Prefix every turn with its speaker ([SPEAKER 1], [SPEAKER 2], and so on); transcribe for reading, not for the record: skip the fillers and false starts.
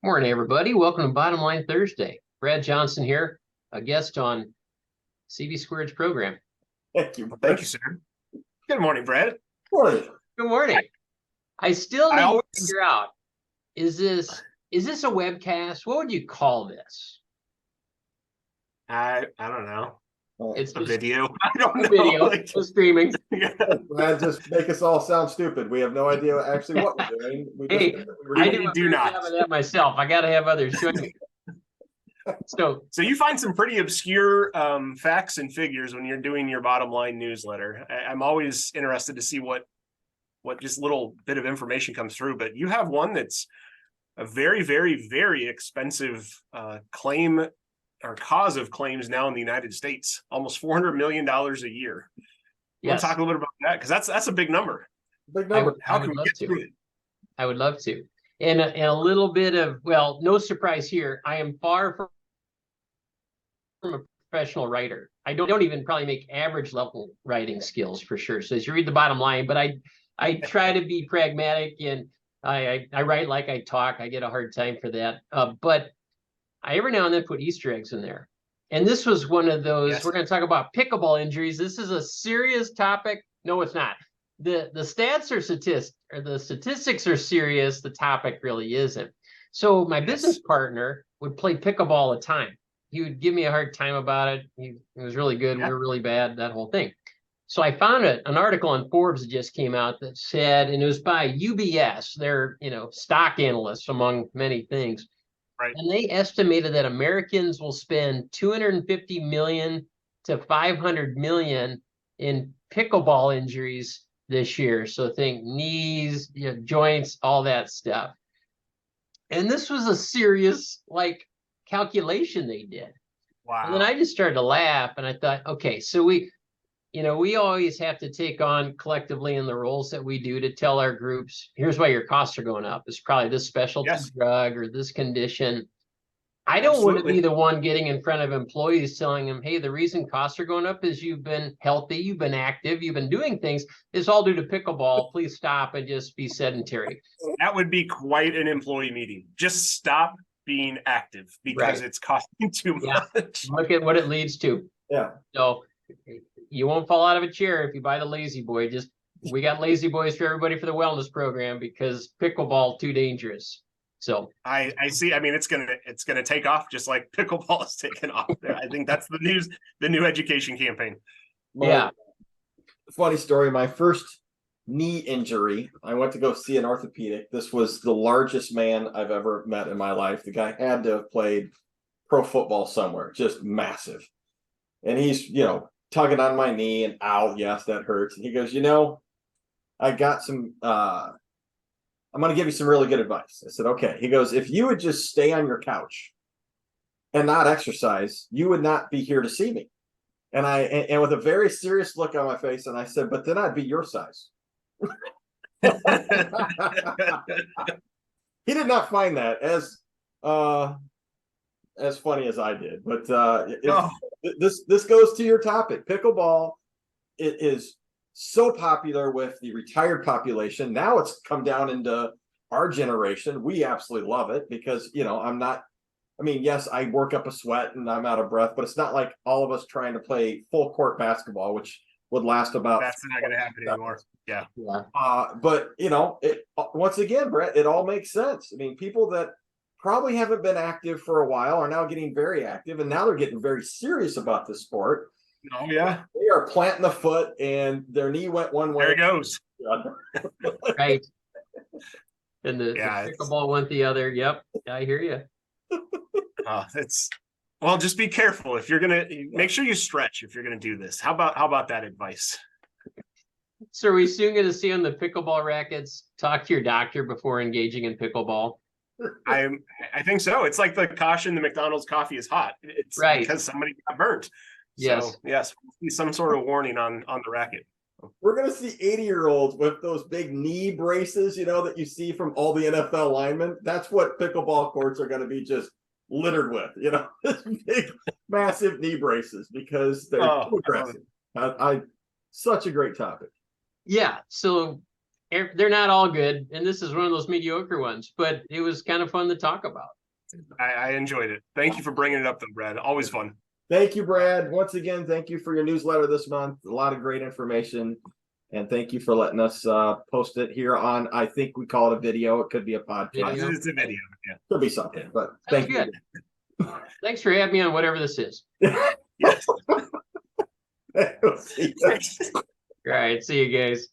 [SPEAKER 1] Morning, everybody. Welcome to Bottom Line Thursday. Brad Johnson here, a guest on CB Squared's program.
[SPEAKER 2] Thank you.
[SPEAKER 3] Thank you, sir. Good morning, Brad.
[SPEAKER 2] Morning.
[SPEAKER 1] Good morning. I still
[SPEAKER 3] I
[SPEAKER 1] need
[SPEAKER 3] always
[SPEAKER 1] to figure out, is this a webcast? What would you call this?
[SPEAKER 3] I don't know.
[SPEAKER 1] It's
[SPEAKER 3] A
[SPEAKER 1] just
[SPEAKER 3] video. I don't
[SPEAKER 1] a
[SPEAKER 3] know.
[SPEAKER 1] video,
[SPEAKER 3] Like,
[SPEAKER 1] no streaming.
[SPEAKER 3] yeah.
[SPEAKER 2] Brad, just make us all sound stupid. We have no idea actually what we're doing. We just
[SPEAKER 1] Hey,
[SPEAKER 2] we
[SPEAKER 1] I
[SPEAKER 2] were
[SPEAKER 1] do a
[SPEAKER 3] do
[SPEAKER 1] better
[SPEAKER 3] not.
[SPEAKER 1] job of that myself. I got to have others join me. So
[SPEAKER 3] So you find some pretty obscure facts and figures when you're doing your bottom line newsletter. I'm always interested to see what just little bit of information comes through. But you have one that's a very, very, very expensive claim or cause of claims now in the United States, almost $400 million a year. You want
[SPEAKER 1] yes,
[SPEAKER 3] to talk a little bit about that? Because that's a big number.
[SPEAKER 2] big
[SPEAKER 1] I
[SPEAKER 2] number.
[SPEAKER 1] would, I
[SPEAKER 3] How
[SPEAKER 1] would
[SPEAKER 3] can we
[SPEAKER 1] love
[SPEAKER 3] get
[SPEAKER 1] to.
[SPEAKER 3] through it?
[SPEAKER 1] I would love to. And a little bit of, well, no surprise here. I am far from a professional writer. I don't even probably make average level writing skills for sure. So as you read the bottom line, but I try to be pragmatic and I write like I talk. I get a hard time for that. But I every now and then put Easter eggs in there. And this was one of those,
[SPEAKER 3] Yes.
[SPEAKER 1] we're going to talk about pickleball injuries. This is a serious topic. No, it's not. The stats are the statistics are serious. The topic really isn't. So my business partner would play pickleball all the time. He would give me a hard time about it. He was really good.
[SPEAKER 3] Yeah.
[SPEAKER 1] We were really bad, that whole thing. So I found an article on Forbes that just came out that said, and it was by UBS. They're, stock analysts among many things.
[SPEAKER 3] Right.
[SPEAKER 1] And they estimated that Americans will spend 250 million to 500 million in pickleball injuries this year. So think knees, joints, all that stuff. And this was a serious calculation they did.
[SPEAKER 3] Wow.
[SPEAKER 1] And then I just started to laugh and I thought, okay, so we always have to take on collectively in the roles that we do to tell our groups, here's why your costs are going up. It's probably this specialty drug or this condition. I don't want to be the one getting in front of employees telling them, hey, the reason costs are going up is you've been healthy, you've been active, you've been doing things. It's all due to pickleball. Please stop and just be sedentary.
[SPEAKER 3] That would be quite an employee meeting. Just stop being active because it's costing too much.
[SPEAKER 1] Look at what it leads to.
[SPEAKER 2] Yeah.
[SPEAKER 1] So you won't fall out of a chair if you buy the Lazy Boy. We got Lazy Boys for everybody for the wellness program because pickleball too dangerous. So
[SPEAKER 3] I see. I mean, it's gonna take off just like pickleball is taking off. I think that's the new education campaign.
[SPEAKER 2] Funny story. My first knee injury, I went to go see an orthopedic. This was the largest man I've ever met in my life. The guy had to have played pro football somewhere, just massive. And he's, tugging on my knee and ow, yes, that hurts. And he goes, I got some I'm going to give you some really good advice. I said, okay. He goes, if you would just stay on your couch and not exercise, you would not be here to see me. And with a very serious look on my face, and I said, but then I'd be your size. He did not find that as funny as I did, but this goes to your topic. Pickleball, it is so popular with the retired population. Now it's come down into our generation. We absolutely love it because, yes, I work up a sweat and I'm out of breath, but it's not like all of us trying to play full court basketball, which would last about.
[SPEAKER 3] That's not going to happen anymore. Yeah.
[SPEAKER 2] But once again, Brett, it all makes sense. I mean, people that probably haven't been active for a while are now getting very active, and now they're getting very serious about this sport.
[SPEAKER 3] Oh yeah,
[SPEAKER 2] they are planting the foot, and their knee went one way.
[SPEAKER 3] There it goes.
[SPEAKER 1] right, and the pickleball went the other. Yep, I hear you.
[SPEAKER 3] Just be careful if you're gonna make sure you stretch if you're gonna do this. How about that advice?
[SPEAKER 1] So are we soon going to see on the pickleball rackets, talk to your doctor before engaging in pickleball?
[SPEAKER 3] I think so. It's like the caution: the McDonald's coffee is hot. It's because somebody got burnt.
[SPEAKER 1] Yes.
[SPEAKER 3] So, yes, we'll see some sort of warning on the racket.
[SPEAKER 2] We're going to see 80-year-olds with those big knee braces, that you see from all the NFL linemen. That's what pickleball courts are going to be just littered with, big, massive knee braces because they're too aggressive. Such a great topic.
[SPEAKER 1] Yeah. So they're not all good, and this is one of those mediocre ones, but it was kind of fun to talk about.
[SPEAKER 3] I enjoyed it. Thank you for bringing it up, though, Brad. Always fun.
[SPEAKER 2] Thank you, Brad. Once again, thank you for your newsletter this month. A lot of great information. And thank you for letting us post it here on, I think we call it a video. It could be a podcast.
[SPEAKER 1] Video.
[SPEAKER 3] It's a video. Yeah.
[SPEAKER 2] Could be something, but
[SPEAKER 1] That's
[SPEAKER 2] thank
[SPEAKER 1] good.
[SPEAKER 2] you.
[SPEAKER 1] Thanks for having me on whatever this is.
[SPEAKER 3] Yes.
[SPEAKER 2] We'll see you.
[SPEAKER 1] All right, see you guys.